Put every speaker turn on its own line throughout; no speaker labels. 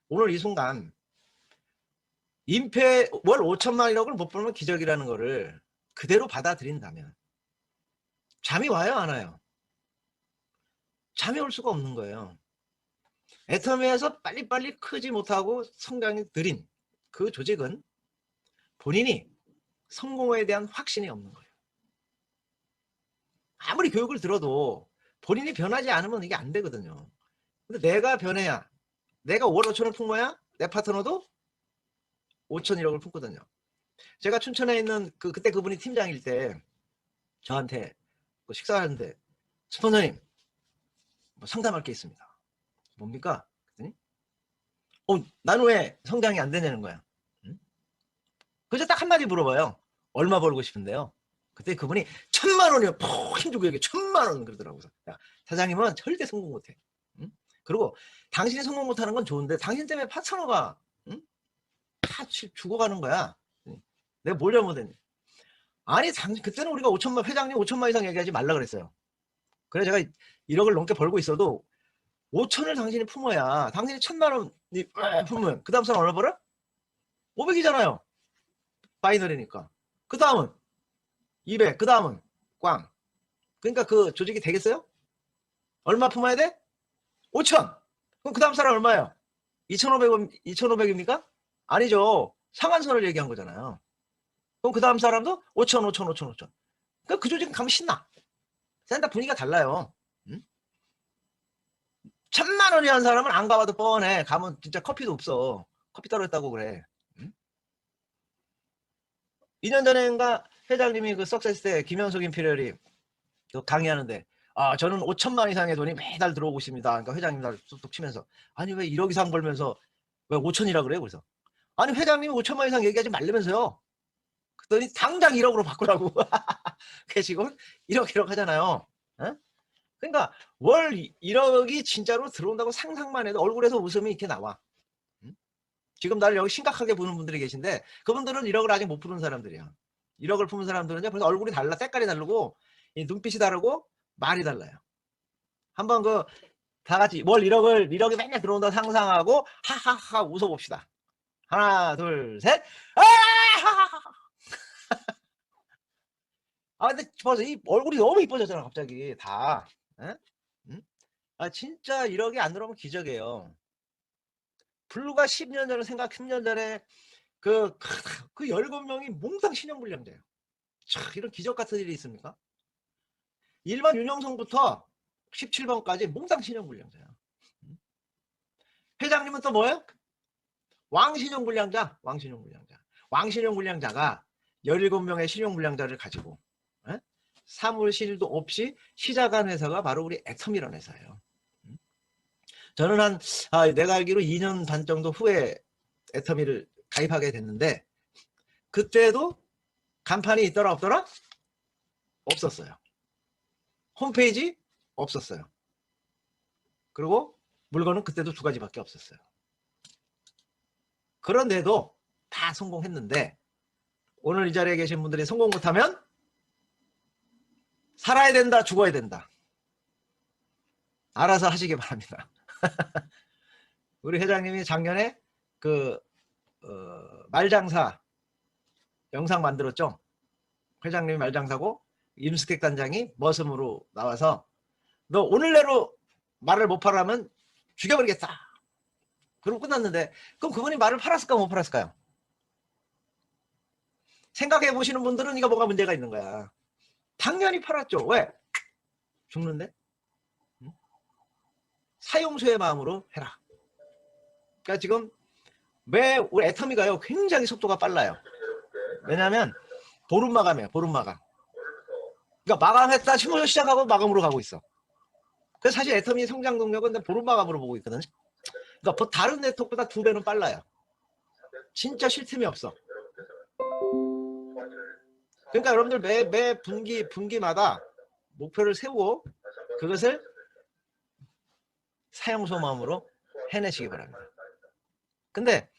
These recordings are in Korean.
오늘 이 순간 임페 월 5천만이라고 못 벌면 기적이라는 거를 그대로 받아들인다면 잠이 와요, 안 와요? 잠이 올 수가 없는 거예요. 애터미에서 빨리빨리 크지 못하고 성장이 느린 그 조직은 본인이 성공에 대한 확신이 없는 거예요. 아무리 교육을 들어도 본인이 변하지 않으면 이게 안 되거든요. 근데 내가 변해야, 내가 월 5천을 품어야 내 파트너도 5천 1억을 품거든요. 제가 춘천에 있는 그때 그분이 팀장일 때 저한테 식사하는데 스폰서님 뭐 상담할 게 있습니다. 뭡니까? 그랬더니 나는 왜 성장이 안 되냐는 거야. 응? 그래서 딱 한마디 물어봐요. 얼마 벌고 싶은데요? 그때 그분이 1,000,000원이요. 푹 힘주고 얘기해. 1,000,000원 그러더라고요. 야, 사장님은 절대 성공 못해. 응? 그리고 당신이 성공 못하는 건 좋은데 당신 때문에 파트너가 응? 다 죽어가는 거야. 내가 뭘 잘못했니? 아니 그때는 우리가 5천만, 회장님 5천만 이상 얘기하지 말라 그랬어요. 그래 제가 1억을 넘게 벌고 있어도 5천을 당신이 품어야, 당신이 1,000,000원 품으면 그 다음 사람 얼마 벌어? 500이잖아요. 파이널이니까. 그 다음은 200, 그 다음은 꽝. 그러니까 그 조직이 되겠어요? 얼마 품어야 돼? 5천. 그럼 그 다음 사람 얼마예요? 2,500원, 2,500입니까? 아니죠. 상한선을 얘기한 거잖아요. 그럼 그 다음 사람도 5천, 5천, 5천, 5천. 그러니까 그 조직은 가면 신나. 센터 분위기가 달라요. 응? 1,000,000원이 한 사람은 안 가봐도 뻔해. 가면 진짜 커피도 없어. 커피 떨어졌다고 그래. 응? 2년 전인가 회장님이 그 석세스 때 김현숙 임피리얼이 강의하는데, 저는 5천만 이상의 돈이 매달 들어오고 있습니다. 그러니까 회장님 날 뚝뚝 치면서, 아니 왜 1억 이상 벌면서 왜 5천이라 그래요? 그래서 아니 회장님이 5천만 이상 얘기하지 말라면서요. 그랬더니 당장 1억으로 바꾸라고. 지금 1억 하잖아요. 어? 그러니까 월 1억이 진짜로 들어온다고 상상만 해도 얼굴에서 웃음이 이렇게 나와. 응? 지금 나를 여기 심각하게 보는 분들이 계신데 그분들은 1억을 아직 못 푸는 사람들이야. 1억을 푸는 사람들은요 벌써 얼굴이 달라, 색깔이 다르고 눈빛이 다르고 말이 달라요. 한번 다 같이 월 1억이 맨날 들어온다 상상하고 하하하 웃어봅시다. 하나 둘 셋. 근데 벌써 이 얼굴이 너무 이뻐졌잖아 갑자기 다. 에? 응? 진짜 1억이 안 들어오면 기적이에요. 불과 10년 전에 10년 전에 그 17명이 몽땅 신용불량자예요. 이런 기적 같은 일이 있습니까? 일반 윤영성부터 17번까지 몽땅 신용불량자야. 회장님은 또 뭐예요? 왕신용불량자. 왕신용불량자가 17명의 신용불량자를 가지고 사무실도 없이 시작한 회사가 바로 우리 애텀이라는 회사예요. 저는 내가 알기로 2년 반 정도 후에 애터미를 가입하게 됐는데 그때도 간판이 있더라 없더라? 없었어요. 홈페이지 없었어요. 그리고 물건은 그때도 2가지밖에 없었어요. 그런데도 다 성공했는데 오늘 이 자리에 계신 분들이 성공 못하면 살아야 된다, 죽어야 된다. 알아서 하시기 바랍니다. 우리 회장님이 작년에 말장사 영상 만들었죠. 회장님이 말장사고 임스택 단장이 머슴으로 나와서 너 오늘 내로 말을 못 팔아면 죽여버리겠다. 그러고 끝났는데 그럼 그분이 말을 팔았을까 못 팔았을까요? 생각해 보시는 분들은 이거 뭐가 문제가 있는 거야. 당연히 팔았죠. 왜? 죽는데? 사용수의 마음으로 해라. 그러니까 지금 왜 우리 애터미가요 굉장히 속도가 빨라요. 왜냐하면 보름 마감이에요. 보름 마감. 그러니까 마감했다 싶어서 시작하고 마감으로 가고 있어. 그래서 사실 애터미 성장 동력은 보름 마감으로 보고 있거든요. 그러니까 다른 네트워크보다 2배는 빨라요. 진짜 쉴 틈이 없어. 그러니까 여러분들 매 분기마다 목표를 세우고 그것을 사용소 마음으로 해내시기 바랍니다. 근데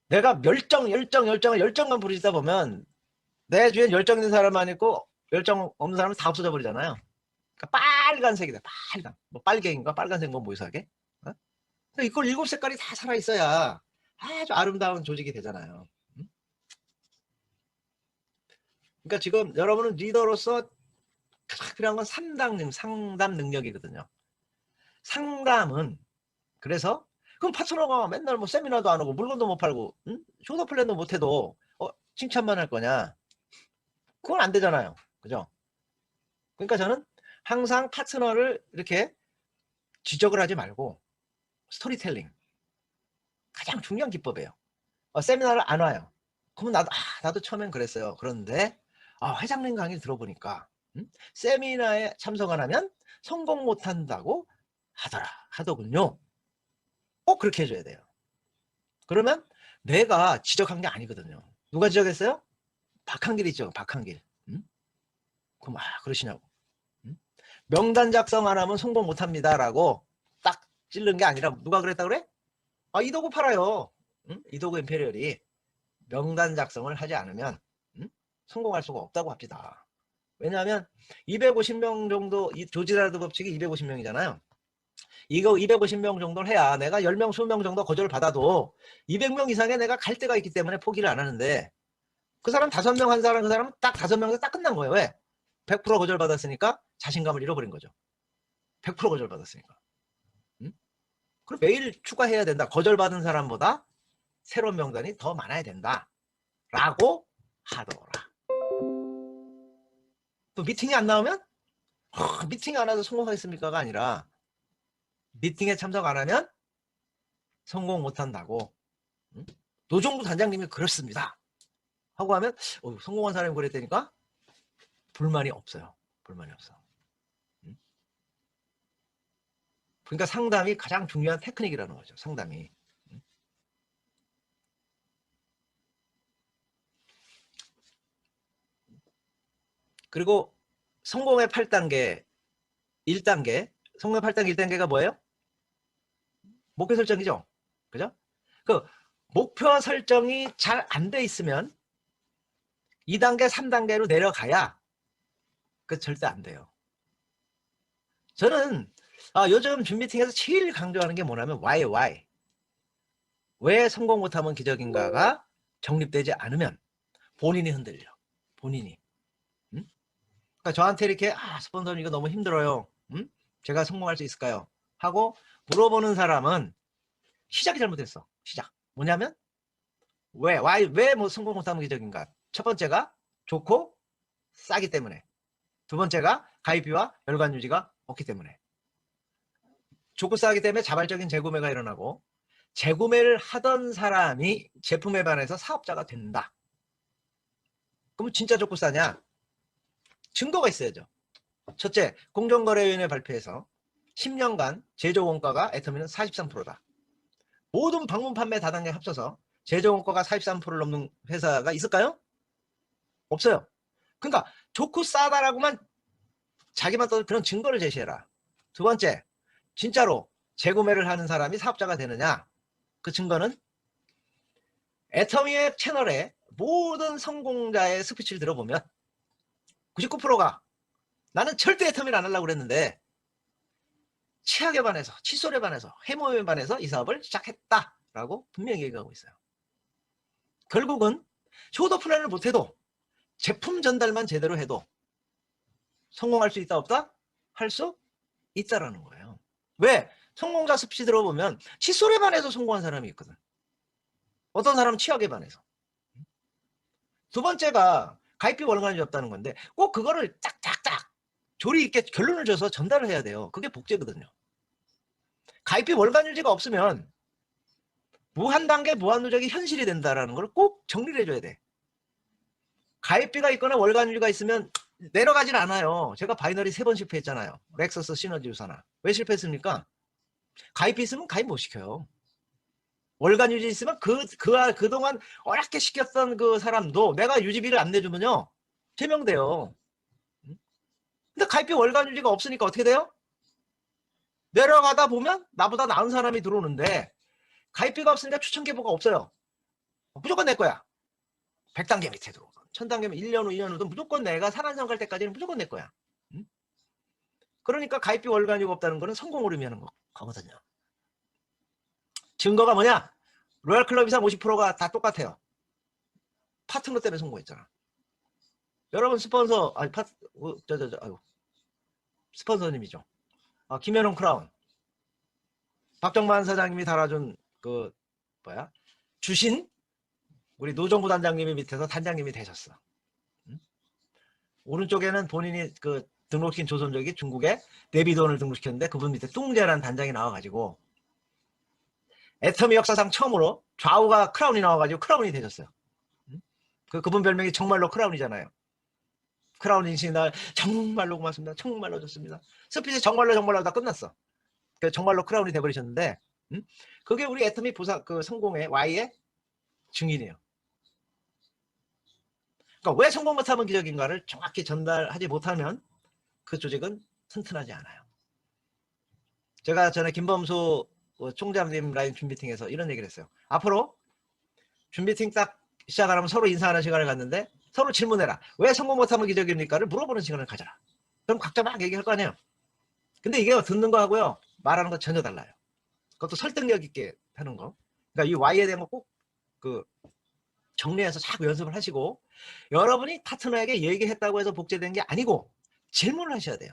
내가 열정만 부리다 보면 내 주위엔 열정 있는 사람만 있고 열정 없는 사람은 다 없어져 버리잖아요. 그러니까 빨간색이다. 빨간. 뭐 빨갱인가? 빨간색 뭐 이상하게? 이걸 7색깔이 다 살아있어야 아주 아름다운 조직이 되잖아요. 그러니까 지금 여러분은 리더로서 가장 필요한 건 상담 능력이거든요. 상담은 그래서 그럼 파트너가 맨날 뭐 세미나도 안 하고 물건도 못 팔고 쇼더 플랜도 못 해도 칭찬만 할 거냐? 그건 안 되잖아요. 그죠? 그러니까 저는 항상 파트너를 이렇게 지적을 하지 말고 스토리텔링 가장 중요한 기법이에요. 세미나를 안 와요. 그러면 나도 처음엔 그랬어요. 그런데 회장님 강의 들어보니까 세미나에 참석 안 하면 성공 못 한다고 하더군요. 꼭 그렇게 해줘야 돼요. 그러면 내가 지적한 게 아니거든요. 누가 지적했어요? 박한길이죠. 박한길. 그럼 그러시냐고. 명단 작성 안 하면 성공 못 합니다 라고 딱 찌른 게 아니라 누가 그랬다 그래? 이도구 팔아요. 이도구 임페리얼이 명단 작성을 하지 않으면 성공할 수가 없다고 합니다. 왜냐하면 250명 정도, 이 조지라드 법칙이 250명이잖아요. 이거 250명 정도를 해야 내가 10명, 20명 정도 거절을 받아도 200명 이상의 내가 갈 데가 있기 때문에 포기를 안 하는데 그 사람 5명 한 사람, 그 사람은 딱 5명에서 딱 끝난 거예요. 왜? 100% 거절 받았으니까 자신감을 잃어버린 거죠. 100% 거절 받았으니까. 그럼 매일 추가해야 된다. 거절 받은 사람보다 새로운 명단이 더 많아야 된다. 라고 하더라. 또 미팅이 안 나오면 미팅이 안 와서 성공하겠습니까가 아니라 미팅에 참석 안 하면 성공 못 한다고. 노종부 단장님이 그렇습니다 하고 하면 성공한 사람이 그랬다니까 불만이 없어요. 불만이 없어. 그러니까 상담이 가장 중요한 테크닉이라는 거죠. 상담이. 그리고 성공의 8단계 1단계 성공의 8단계 1단계가 뭐예요? 목표 설정이죠. 그죠? 그 목표 설정이 잘 안 돼 있으면 2단계 3단계로 내려가야 그 절대 안 돼요. 저는 요즘 줌 미팅에서 제일 강조하는 게 뭐냐면 why 왜 성공 못하면 기적인가가 정립되지 않으면 본인이 흔들려. 본인이. 그러니까 저한테 이렇게 스폰서님 이거 너무 힘들어요. 제가 성공할 수 있을까요? 하고 물어보는 사람은 시작이 잘못됐어. 시작. 뭐냐면 왜 뭐 성공 못하면 기적인가? 첫 번째가 좋고 싸기 때문에. 두 번째가 가입비와 연관 유지가 없기 때문에. 좋고 싸기 때문에 자발적인 재구매가 일어나고 재구매를 하던 사람이 제품에 반해서 사업자가 된다. 그럼 진짜 좋고 싸냐? 증거가 있어야죠. 첫째, 공정거래위원회 발표에서 10년간 제조 원가가 애터미는 43%다. 모든 방문 판매 다단계 합쳐서 제조 원가가 43%를 넘는 회사가 있을까요? 없어요. 그러니까 좋고 싸다라고만 자기만 떠도 그런 증거를 제시해라. 두 번째, 진짜로 재구매를 하는 사람이 사업자가 되느냐? 그 증거는 애터미의 채널에 모든 성공자의 스피치를 들어보면 99%가 나는 절대 애터미를 안 하려고 그랬는데 치약에 반해서, 칫솔에 반해서, 해모에 반해서 이 사업을 시작했다라고 분명히 얘기하고 있어요. 결국은 쇼더 플랜을 못해도 제품 전달만 제대로 해도 성공할 수 있다 없다? 할 수 있다라는 거예요. 왜? 성공자 스피치 들어보면 칫솔에 반해서 성공한 사람이 있거든. 어떤 사람은 치약에 반해서. 두 번째가 가입비 월간이 없다는 건데 꼭 그거를 짝짝짝 조리 있게 결론을 줘서 전달을 해야 돼요. 그게 복제거든요. 가입비 월간 유지가 없으면 무한단계 무한누적이 현실이 된다는 걸 꼭 정리를 해줘야 돼. 가입비가 있거나 월간 유지가 있으면 내려가질 않아요. 제가 바이너리 3번 실패했잖아요. 렉서스 시너지 유산화. 왜 실패했습니까? 가입비 있으면 가입 못 시켜요. 월간 유지 있으면 그동안 어렵게 시켰던 그 사람도 내가 유지비를 안 내주면요. 제명돼요. 근데 가입비 월간 유지가 없으니까 어떻게 돼요? 내려가다 보면 나보다 나은 사람이 들어오는데 가입비가 없으니까 추천 계보가 없어요. 무조건 내 거야. 100단계 밑에 들어오든 1000단계면 1년 후 2년 후든 무조건 내가 산안성 갈 때까지는 무조건 내 거야. 그러니까 가입비 월간이가 없다는 거는 성공을 의미하는 거거든요. 증거가 뭐냐? 로얄클럽 이상 50%가 다 똑같아요. 파트너 때문에 성공했잖아. 여러분 스폰서 아니 아이고 스폰서님이죠. 김현웅 크라운, 박정만 사장님이 달아준 그 뭐야 주신 우리 노정구 단장님이 밑에서 단장님이 되셨어. 응? 오른쪽에는 본인이 그 등록시킨 조선족이 중국에 네비돈을 등록시켰는데 그분 밑에 뚱제라는 단장이 나와가지고 애터미 역사상 처음으로 좌우가 크라운이 나와가지고 크라운이 되셨어요. 응? 그분 별명이 정말로 크라운이잖아요. 크라운 인식이 날 정말로 고맙습니다. 정말로 좋습니다. 스피치 정말로 다 끝났어. 그 정말로 크라운이 돼버리셨는데, 그게 우리 애터미 그 성공의 Y의 증인이에요. 그러니까 왜 성공 못하면 기적인가를 정확히 전달하지 못하면 그 조직은 튼튼하지 않아요. 제가 전에 김범수 총장님 라인 준비팅에서 이런 얘기를 했어요. 앞으로 준비팅 딱 시작하면 서로 인사하는 시간을 갖는데 서로 질문해라. 왜 성공 못하면 기적입니까를 물어보는 시간을 가져라. 그럼 각자 막 얘기할 거 아니에요. 근데 이게 듣는 거 하고요. 말하는 거 전혀 달라요. 그것도 설득력 있게 하는 거. 그러니까 이 Y에 대한 거 꼭 그 정리해서 자꾸 연습을 하시고 여러분이 파트너에게 얘기했다고 해서 복제된 게 아니고 질문을 하셔야 돼요.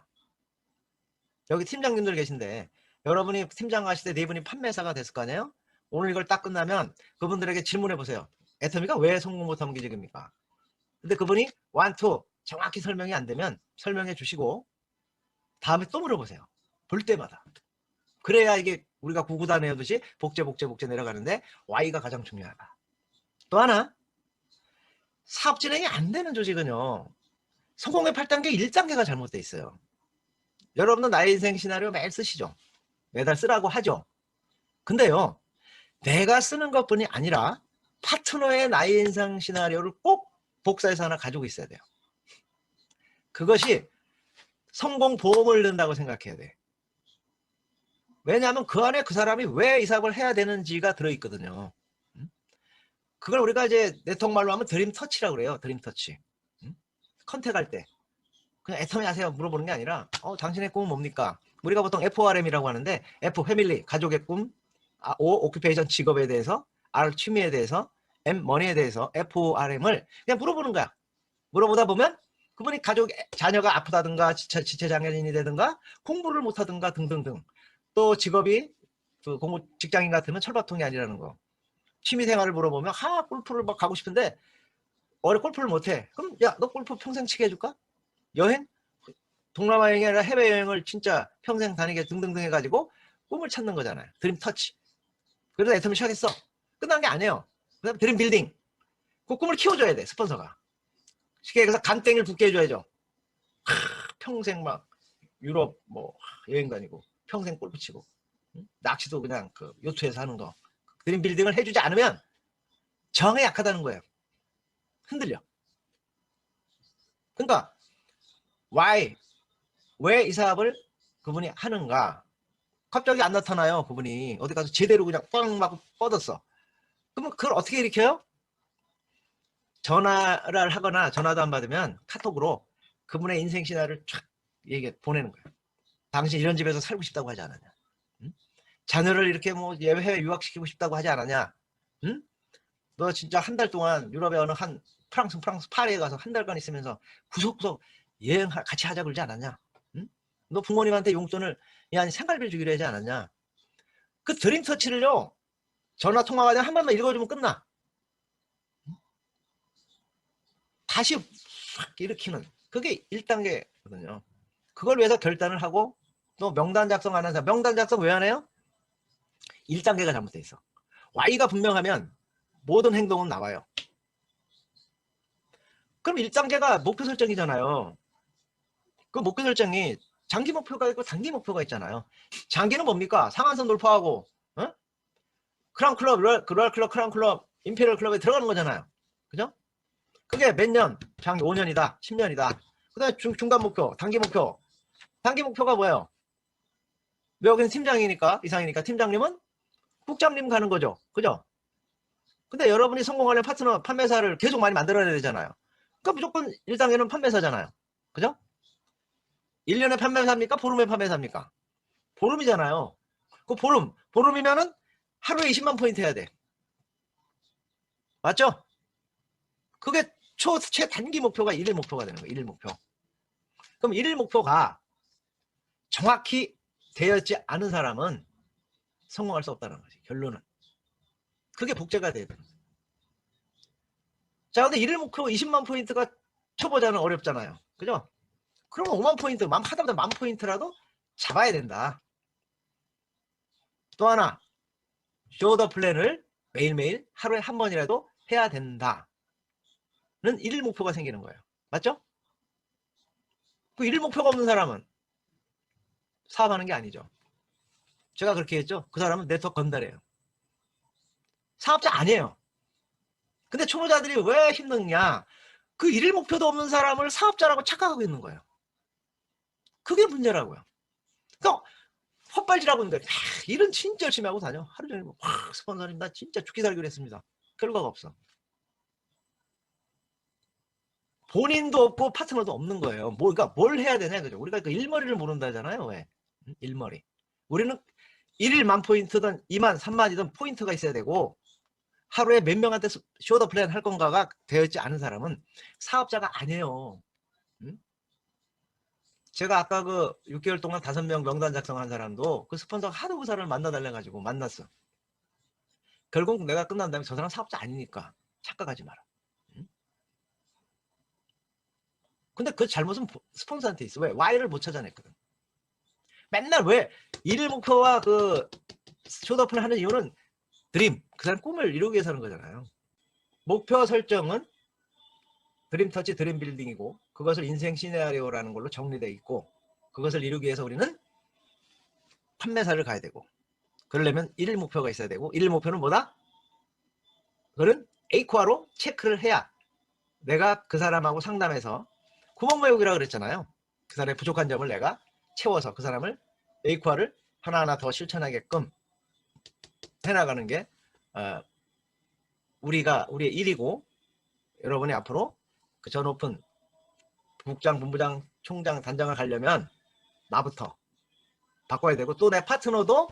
여기 팀장님들 계신데 여러분이 팀장 가실 때 네 분이 판매사가 됐을 거 아니에요? 오늘 이걸 딱 끝나면 그분들에게 질문해 보세요. 애터미가 왜 성공 못하면 기적입니까? 근데 그분이 1, 2 정확히 설명이 안 되면 설명해 주시고 다음에 또 물어보세요. 볼 때마다. 그래야 이게 우리가 구구단 외우듯이 복제 내려가는데 Y가 가장 중요하다. 또 하나 사업 진행이 안 되는 조직은요. 성공의 8단계 1단계가 잘못돼 있어요. 여러분도 나의 인생 시나리오 매일 쓰시죠. 매달 쓰라고 하죠. 근데요. 내가 쓰는 것뿐이 아니라 파트너의 나의 인생 시나리오를 꼭 복사해서 하나 가지고 있어야 돼요. 그것이 성공 보험을 든다고 생각해야 돼. 왜냐하면 그 안에 그 사람이 왜 이 사업을 해야 되는지가 들어있거든요. 그걸 우리가 이제 내통말로 하면 드림 터치라고 그래요. 드림 터치. 컨택할 때 그냥 애터미 하세요 물어보는 게 아니라 당신의 꿈은 뭡니까? 우리가 보통 FORM이라고 하는데 F 패밀리 가족의 꿈, O 오큐페이션 직업에 대해서, R 취미에 대해서, M 머니에 대해서 FORM을 그냥 물어보는 거야. 물어보다 보면 그분이 자녀가 아프다든가 지체장애인이 되든가 공부를 못하든가 등등등 또 직업이 그 직장인 같으면 철밥통이 아니라는 거. 취미생활을 물어보면 골프를 막 가고 싶은데 골프를 못해. 그럼 야 너 골프 평생 치게 해줄까? 여행? 동남아 여행이 아니라 해외여행을 진짜 평생 다니게 등등등 해가지고 꿈을 찾는 거잖아요. 드림 터치. 그래서 애터미 시작했어. 끝난 게 아니에요. 그 다음에 드림 빌딩. 그 꿈을 키워줘야 돼. 스폰서가. 쉽게 얘기해서 간땡이를 붙게 해줘야죠. 평생 막 유럽 뭐 여행 다니고 평생 골프 치고 낚시도 그냥 그 요트에서 하는 거. 드림 빌딩을 해주지 않으면 정에 약하다는 거예요. 흔들려. 그러니까 why 왜 이 사업을 그분이 하는가? 갑자기 안 나타나요. 그분이 어디 가서 제대로 그냥 뻥 막 뻗었어. 그러면 그걸 어떻게 일으켜요? 전화를 하거나 전화도 안 받으면 카톡으로 그분의 인생 시나리오를 쫙 얘기 보내는 거예요. 당신 이런 집에서 살고 싶다고 하지 않았냐? 응? 자녀를 이렇게 뭐 해외 유학시키고 싶다고 하지 않았냐? 응? 너 진짜 한 달 동안 유럽에 어느 한 프랑스 파리에 가서 한 달간 있으면서 구석구석 여행 같이 하자 그러지 않았냐? 응? 너 부모님한테 용돈을 생활비 주기로 하지 않았냐? 그 드림 터치를요. 전화 통화가 되면 한 번만 읽어주면 끝나. 다시 확 일으키는 그게 1단계거든요. 그걸 위해서 결단을 하고 또 명단 작성 안 하는 사람 명단 작성 왜 안 해요? 1단계가 잘못돼 있어. Y가 분명하면 모든 행동은 나와요. 그럼 1단계가 목표 설정이잖아요. 그 목표 설정이 장기 목표가 있고 단기 목표가 있잖아요. 장기는 뭡니까? 상한선 돌파하고 크라운 클럽, 로얄 클럽, 크라운 클럽, 임페리얼 클럽에 들어가는 거잖아요. 그죠? 그게 몇 년? 장기 5년이다, 10년이다. 그 다음에 중간 목표, 단기 목표. 단기 목표가 뭐예요? 여기는 팀장이니까, 이상이니까 팀장님은 국장님 가는 거죠. 그죠? 근데 여러분이 성공하려면 파트너, 판매사를 계속 많이 만들어내야 되잖아요. 그러니까 무조건 1단계는 판매사잖아요. 그죠? 1년에 판매사입니까? 보름에 판매사입니까? 보름이잖아요. 그 보름이면은 하루에 20만 포인트 해야 돼. 맞죠? 그게 최단기 목표가 1일 목표가 되는 거예요. 1일 목표. 그럼 1일 목표가 정확히 되었지 않은 사람은 성공할 수 없다는 거지. 결론은. 그게 복제가 돼야 되는 거예요. 자, 근데 1일 목표 20만 포인트가 초보자는 어렵잖아요. 그죠? 그러면 5만 포인트, 하다보다 1만 포인트라도 잡아야 된다. 또 하나, 쇼더 플랜을 매일매일 하루에 한 번이라도 해야 된다는 1일 목표가 생기는 거예요. 맞죠? 그 1일 목표가 없는 사람은 사업하는 게 아니죠. 제가 그렇게 했죠. 그 사람은 네트워크 건달이에요. 사업자 아니에요. 근데 초보자들이 왜 힘드냐? 그 1일 목표도 없는 사람을 사업자라고 착각하고 있는 거예요. 그게 문제라고요. 그러니까 헛발질하고 있는데 일은 진짜 열심히 하고 다녀. 하루 종일 스폰서님 나 진짜 죽기 살기로 했습니다. 결과가 없어. 본인도 없고 파트너도 없는 거예요. 그러니까 뭘 해야 되냐 그죠? 우리가 그 일머리를 모른다잖아요. 왜? 일머리. 우리는 1일 1만 포인트든 2만 3만이든 포인트가 있어야 되고 하루에 몇 명한테 쇼더 플랜 할 건가가 되어있지 않은 사람은 사업자가 아니에요. 제가 아까 그 6개월 동안 5명 명단 작성한 사람도 그 스폰서가 하도 그 사람을 만나달래가지고 만났어. 결국 내가 끝난 다음에 저 사람 사업자 아니니까 착각하지 마라. 근데 그 잘못은 스폰서한테 있어. 왜? Y를 못 찾아냈거든. 맨날 왜 일일 목표와 그 쇼더플을 하는 이유는 드림, 그 사람 꿈을 이루기 위해서 하는 거잖아요. 목표 설정은 드림터치 드림빌딩이고 그것을 인생 시나리오라는 걸로 정리되어 있고 그것을 이루기 위해서 우리는 판매사를 가야 되고 그러려면 1일 목표가 있어야 되고 1일 목표는 뭐다? 그거는 A코어로 체크를 해야 내가 그 사람하고 상담해서 구멍모욕이라고 그랬잖아요. 그 사람의 부족한 점을 내가 채워서 그 사람을 A코어를 하나하나 더 실천하게끔 해나가는 게 우리의 일이고 여러분이 앞으로 그 저 높은 국장, 본부장, 총장, 단장을 가려면 나부터 바꿔야 되고 또 내 파트너도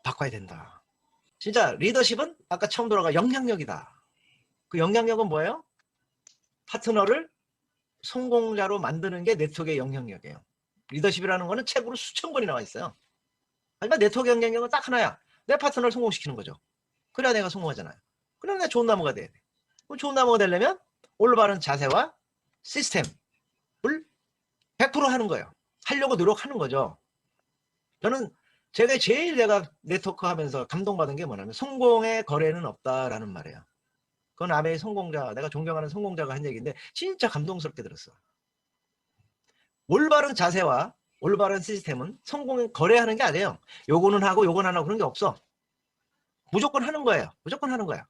바꿔야 된다. 진짜 리더십은 아까 처음 돌아가 영향력이다. 그 영향력은 뭐예요? 파트너를 성공자로 만드는 게 네트워크의 영향력이에요. 리더십이라는 거는 책으로 수천 권이 나와 있어요. 하지만 네트워크 영향력은 딱 하나야. 내 파트너를 성공시키는 거죠. 그래야 내가 성공하잖아요. 그럼 내가 좋은 나무가 돼야 돼. 그럼 좋은 나무가 되려면 올바른 자세와 시스템을 100% 하는 거예요. 하려고 노력하는 거죠. 저는 제가 제일 내가 네트워크 하면서 감동받은 게 뭐냐면 성공의 거래는 없다라는 말이에요. 그건 아베의 성공자, 내가 존경하는 성공자가 한 얘기인데 진짜 감동스럽게 들었어. 올바른 자세와 올바른 시스템은 성공의 거래하는 게 아니에요. 요거는 하고 요건 안 하고 그런 게 없어. 무조건 하는 거예요. 무조건 하는 거야.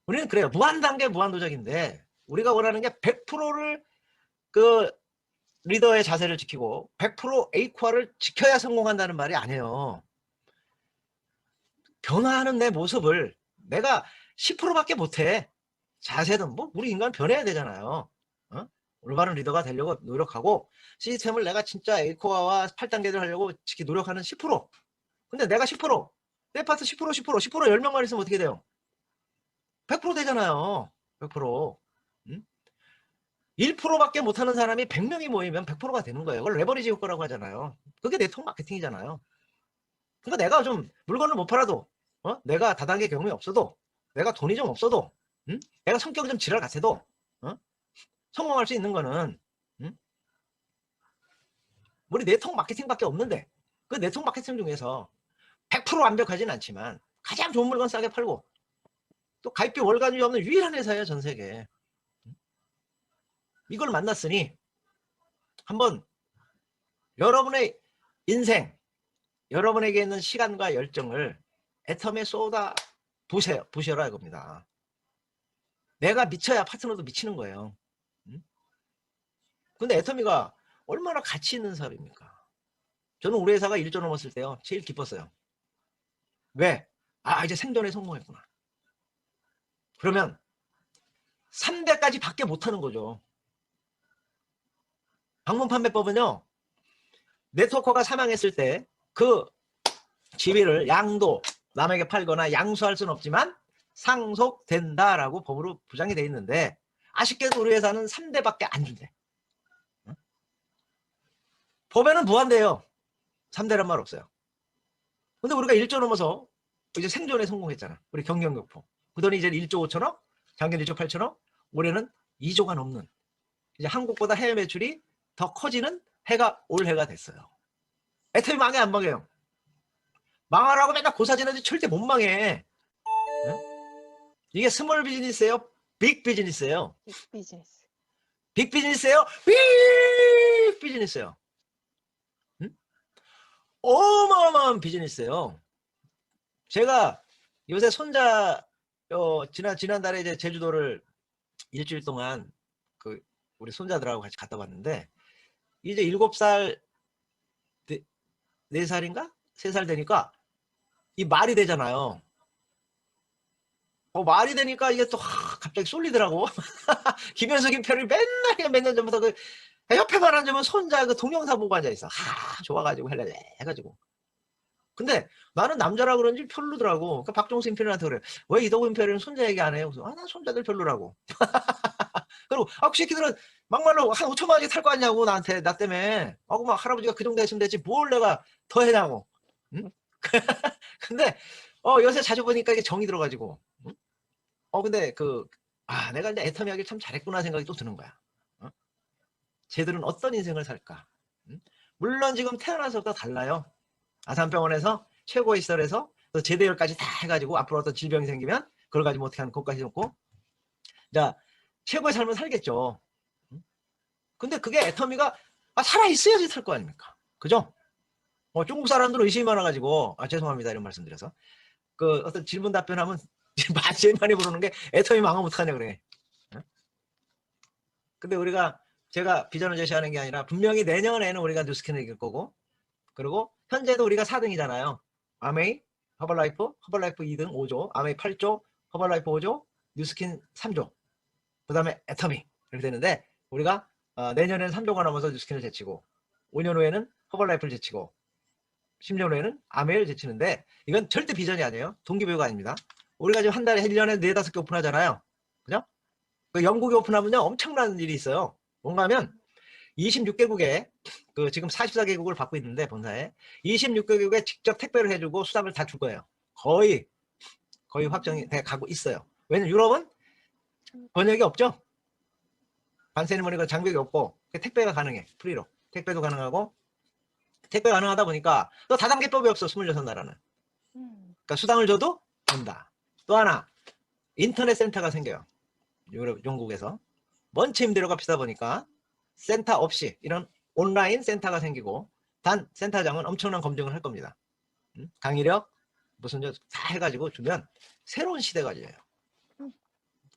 우리는 그래요. 무한단계 무한도전인데 우리가 원하는 게 100%를 그 리더의 자세를 지키고 100% A코어를 지켜야 성공한다는 말이 아니에요. 변화하는 내 모습을 내가 10%밖에 못해. 자세는 뭐 우리 인간 변해야 되잖아요. 올바른 리더가 되려고 노력하고 시스템을 내가 진짜 A코어와 8단계를 하려고 지키 노력하는 10%. 근데 내가 10%, 내 파트 10%, 10%, 10% 10명만 있으면 어떻게 돼요? 100% 되잖아요. 100%. 1%밖에 못하는 사람이 100명이 모이면 100%가 되는 거예요. 그걸 레버리지 효과라고 하잖아요. 그게 네트워크 마케팅이잖아요. 그러니까 내가 좀 물건을 못 팔아도 내가 다단계 경험이 없어도 내가 돈이 좀 없어도 내가 성격이 좀 지랄 같아도 성공할 수 있는 거는 우리 네트워크 마케팅밖에 없는데 그 네트워크 마케팅 중에서 100% 완벽하진 않지만 가장 좋은 물건 싸게 팔고 또 가입비 월간이 없는 유일한 회사예요. 전 세계. 이걸 만났으니 한번 여러분의 인생 여러분에게 있는 시간과 열정을 애텀에 쏟아 부셔라 이겁니다. 내가 미쳐야 파트너도 미치는 거예요. 근데 애터미가 얼마나 가치 있는 사업입니까? 저는 우리 회사가 1조 넘었을 때요. 제일 기뻤어요. 왜? 이제 생존에 성공했구나. 그러면 3대까지 밖에 못하는 거죠. 방문 판매법은요. 네트워커가 사망했을 때 그 지위를 양도 남에게 팔거나 양수할 수는 없지만 상속된다라고 법으로 부장이 돼 있는데 아쉽게도 우리 회사는 3대밖에 안 준대. 법에는 무한대요. 3대란 말 없어요. 근데 우리가 1조 넘어서 이제 생존에 성공했잖아. 우리 경영격포. 그 돈이 이제 1조 5천억, 작년 1조 8천억, 올해는 2조가 넘는. 이제 한국보다 해외 매출이 더 커지는 해가 올해가 됐어요. 애터미 망해 안 망해요? 망하라고 맨날 고사지는데 절대 못 망해. 응? 이게 스몰 비즈니스예요? 빅 비즈니스예요?
비즈니스.
빅 비즈니스예요? 빅 비즈니스예요. 응? 어마어마한 비즈니스예요. 제가 요새 손자 지난달에 이제 제주도를 일주일 동안 그 우리 손자들하고 같이 갔다 왔는데 이제 7살 4살인가? 3살 되니까 이 말이 되잖아요. 말이 되니까 이게 또 갑자기 쏠리더라고. 김현석인 편을 맨날 그냥 몇 년 전부터 그 옆에만 앉으면 손자 그 동영상 보고 앉아있어. 좋아가지고 할래 해가지고. 근데 나는 남자라 그런지 별로더라고. 그러니까 박종수 임편한테 그래. 왜 이덕우 임편은 손자 얘기 안 해요? 그래서 난 손자들 별로라고. 그리고 그 새끼들은 막말로 한 5천만 원씩 탈 거 아니냐고 나한테 나 때문에. 막 할아버지가 그 정도 했으면 되지 뭘 내가 더 해냐고. 응? 근데 요새 자주 보니까 이게 정이 들어가지고. 응? 근데 내가 이제 애터미 하길 참 잘했구나 생각이 또 드는 거야. 쟤들은 어떤 인생을 살까? 응? 물론 지금 태어나서부터 달라요. 아산병원에서 최고의 시설에서 또 제대열까지 다 해가지고 앞으로 어떤 질병이 생기면 그걸 가지고 어떻게 하는 것까지 놓고 자 최고의 삶을 살겠죠. 근데 그게 애터미가 살아있어야지 살 거 아닙니까? 그죠? 중국 사람들은 의심이 많아가지고 죄송합니다 이런 말씀드려서 어떤 질문 답변하면 제일 많이 부르는 게 애터미 망하면 어떡하냐 그래. 근데 제가 비전을 제시하는 게 아니라 분명히 내년에는 우리가 뉴스킨을 이길 거고 그리고 현재도 우리가 4등이잖아요. 아메이, 허벌라이프 2등 5조, 아메이 8조, 허벌라이프 5조, 뉴스킨 3조. 그 다음에 애터미 이렇게 되는데 우리가 내년에는 3조가 넘어서 뉴스킨을 제치고 5년 후에는 허벌라이프를 제치고 10년 후에는 아메이를 제치는데 이건 절대 비전이 아니에요. 동기부여가 아닙니다. 우리가 지금 한 달에 1년에 4-5개 오픈하잖아요. 그죠? 영국에 오픈하면요 엄청난 일이 있어요. 뭔가 하면 26개국에 지금 44개국을 받고 있는데 본사에 26개국에 직접 택배를 해주고 수당을 다 줄 거예요. 거의 확정이 돼 가고 있어요. 왜냐면 유럽은 번역이 없죠. 반세리머니가 장벽이 없고 택배가 가능해. 프리로 택배도 가능하고 택배 가능하다 보니까 또 다단계법이 없어. 26나라는. 그러니까 수당을 줘도 된다. 또 하나 인터넷 센터가 생겨요. 영국에서 먼 임대료가 값이다 보니까 센터 없이 이런 온라인 센터가 생기고 단 센터장은 엄청난 검증을 할 겁니다. 강의력 무슨 다 해가지고 주면 새로운 시대가 열려요.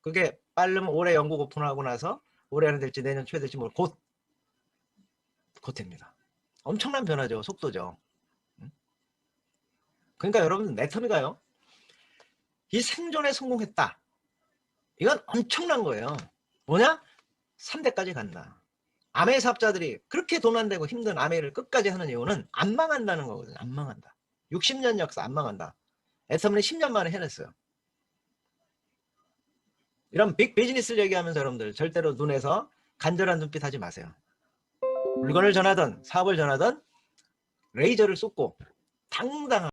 그게 빠르면 올해 영국 오픈하고 나서 올해는 될지 내년 초에 될지 곧 됩니다. 엄청난 변화죠. 속도죠. 그러니까 여러분 애터미가요 이 생존에 성공했다. 이건 엄청난 거예요. 뭐냐? 3대까지 간다. 아메이 사업자들이 그렇게 돈 안 되고 힘든 아메이를 끝까지 하는 이유는 안 망한다는 거거든요. 안 망한다. 60년 역사 안 망한다. 애터미는 10년 만에 해냈어요. 이런 빅 비즈니스를 얘기하면서 여러분들 절대로 눈에서 간절한 눈빛 하지 마세요. 물건을 전하든 사업을 전하든 레이저를 쏟고 당당하게